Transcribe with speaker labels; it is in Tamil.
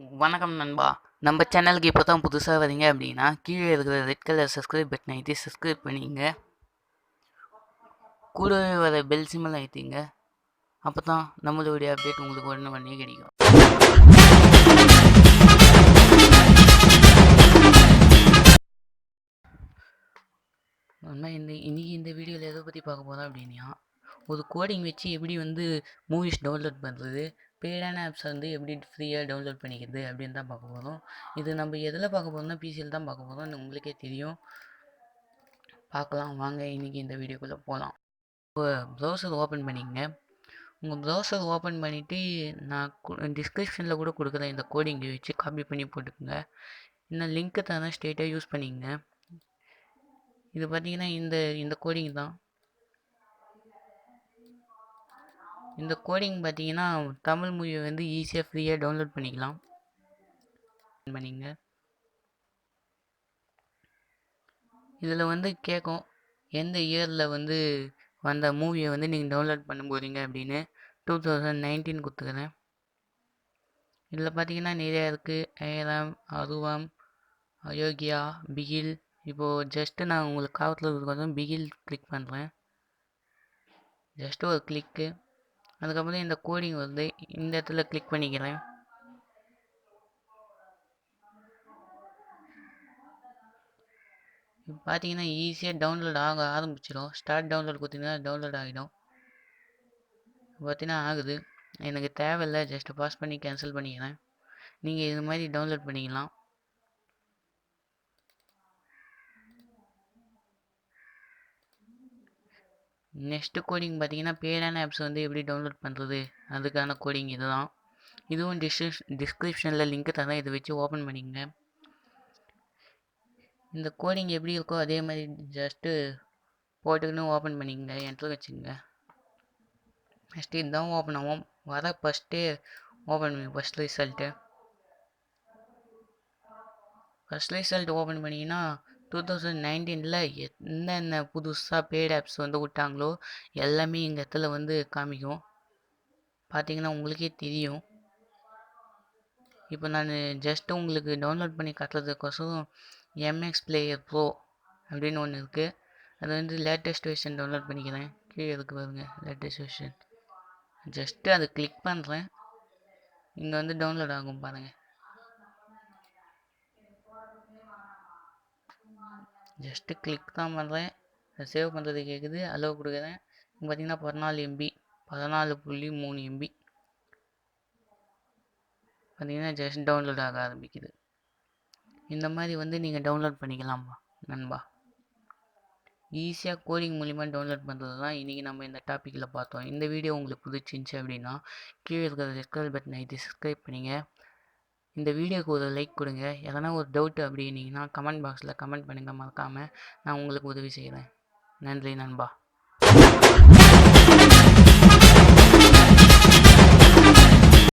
Speaker 1: வணக்கம் நண்பா. நம்ம சேனலுக்கு இப்போ தான் புதுசாக வரீங்க அப்படின்னா கீழே இருக்கிற ரெட் கலர் சப்ஸ்கிரைப் பட்டன் ஐத்தி சப்ஸ்கிரைப் பண்ணிங்க. கூடவே வர பெல் சிம்பிள் ஐத்திங்க. அப்போ தான் நம்மளுடைய அப்டேட் உங்களுக்கு உடனே கிடைக்கும். இன்னைக்கு இந்த வீடியோவில் எதை பற்றி பார்க்க போகிறோம் அப்படின்னா, ஒரு கோடிங் வச்சு எப்படி மூவிஸ் டவுன்லோட் பண்ணுறது, பெய்டான ஆப்ஸை எப்படி ஃப்ரீயாக டவுன்லோட் பண்ணிக்கிறது அப்படின்னு தான் பார்க்க போகிறோம். இது நம்ம எதில் பார்க்க போகிறோம்னா பிசியில் தான் பார்க்க போகிறோம். உங்களுக்கே தெரியும். பார்க்கலாம் வாங்க, இன்றைக்கி இந்த வீடியோக்குள்ளே போகலாம். ப்ரௌசர் ஓப்பன் பண்ணிக்கங்க. உங்கள் ப்ரௌசர் ஓப்பன் பண்ணிவிட்டு நான் டிஸ்கிரிப்ஷனில் கூட கொடுக்குறேன். இந்த கோடிங்கை வச்சு காப்பி பண்ணி போட்டுக்கோங்க. இந்த லிங்க்கை தரேன், ஸ்ட்ரெயிட்டாக யூஸ் பண்ணிக்கங்க. இது பார்த்தீங்கன்னா இந்த கோடிங் தான். இந்த கோடிங் பார்த்தீங்கன்னா தமிழ் மூவியை ஈஸியாக ஃப்ரீயாக டவுன்லோட் பண்ணிக்கலாம். பண்ணிங்க. இதில் கேட்கும் எந்த இயரில் வந்த மூவியை நீங்கள் டவுன்லோட் பண்ண போகிறீங்க அப்படின்னு. 2019 கொடுத்துக்கிறேன். இதில் பார்த்தீங்கன்னா நிறையா இருக்குது. ஏராம், அருவம், அயோக்கியா, பிகில். இப்போது ஜஸ்ட்டு நான் உங்களுக்கு காவத்தில் இருக்கிறதும் பிகில் கிளிக் பண்ணுறேன். ஜஸ்ட்டு ஒரு கிளிக்கு. அதுக்கப்புறம் இந்த கோடிங் இந்த இடத்துல கிளிக் பண்ணிக்கிறேன். இப்போ பார்த்தீங்கன்னா ஈஸியாக டவுன்லோட் ஆக ஆரம்பிச்சிடும். ஸ்டார்ட் டவுன்லோட் கொடுத்தீங்கன்னா டவுன்லோட் ஆகிடும். பார்த்தீங்கன்னா ஆகுது. எனக்கு தேவையில்லை, ஜஸ்ட்டு பாஸ் பண்ணி கேன்சல் பண்ணிக்கிறேன். நீங்கள் இது மாதிரி டவுன்லோட் பண்ணிக்கலாம். நெக்ஸ்ட்டு கோடிங் பார்த்தீங்கன்னா பெய்டான ஆப்ஸ் எப்படி டவுன்லோட் பண்ணுறது, அதுக்கான கோடிங் இதுதான். இதுவும் டிஸ்கிரிப்ஷனில் லிங்க் தரேன். இதை வச்சு ஓப்பன் பண்ணிக்கங்க. இந்த கோடிங் எப்படி இருக்கோ அதே மாதிரி ஜஸ்ட்டு போட்டுக்கின்னு ஓப்பன் பண்ணிக்கங்க. என்ட்ரு வச்சுக்கோங்க. நெக்ஸ்ட்டு இதுதான் ஓப்பன் ஆகும். வர ஃபஸ்ட்டே ஓப்பன் பண்ணி ஃபஸ்ட் ரிசல்ட் ஓப்பன் பண்ணிங்கன்னா 2019 என்னென்ன புதுசாக பெய்ட் ஆப்ஸ் விட்டாங்களோ எல்லாமே இந்த இடத்துல காமிக்கும். பார்த்தீங்கன்னா உங்களுக்கே தெரியும். இப்போ நான் ஜஸ்ட்டு உங்களுக்கு டவுன்லோட் பண்ணி காட்டுறதுக்கோசரம் எம்எக்ஸ் பிளேயர் ப்ரோ அப்படின்னு ஒன்று இருக்குது. அது லேட்டஸ்ட் வெர்ஷன் டவுன்லோட் பண்ணிக்கிறேன். கீழே இருக்கு பாருங்க, லேட்டஸ்ட் வெர்ஷன். ஜஸ்ட்டு அதை கிளிக் பண்ணுறேன். இங்கே டவுன்லோட் ஆகும் பாருங்கள். ஜஸ்ட்டு கிளிக் தான் பண்ணுறேன். சேவ் பண்ணுறது கேட்குது, அலோவ் கொடுக்குறேன். பார்த்தீங்கன்னா 14 MB 14.3 MB பார்த்தீங்கன்னா ஜஸ்ட் டவுன்லோட் ஆக ஆரம்பிக்குது. இந்த மாதிரி நீங்கள் டவுன்லோட் பண்ணிக்கலாமா நண்பா. ஈஸியாக கோடிங் மூலிமா டவுன்லோட் பண்ணுறது தான் இன்றைக்கி நம்ம இந்த டாப்பிக்கில் பார்த்தோம். இந்த வீடியோ உங்களுக்கு பிடிச்சிருந்துச்சி அப்படின்னா கீழே இருக்கிற ரெட் கலர் பட்டன் ஐத்தி சப்ஸ்கிரைப் பண்ணிங்க. இந்த வீடியோக்கு ஒரு லைக் கொடுங்க. எதனா ஒரு டவுட் அப்படின்னீங்கன்னா கமெண்ட் பாக்ஸில் கமெண்ட் பண்ணுங்கள். மறக்காமல் நான் உங்களுக்கு உதவி செய்கிறேன். நன்றி நண்பா.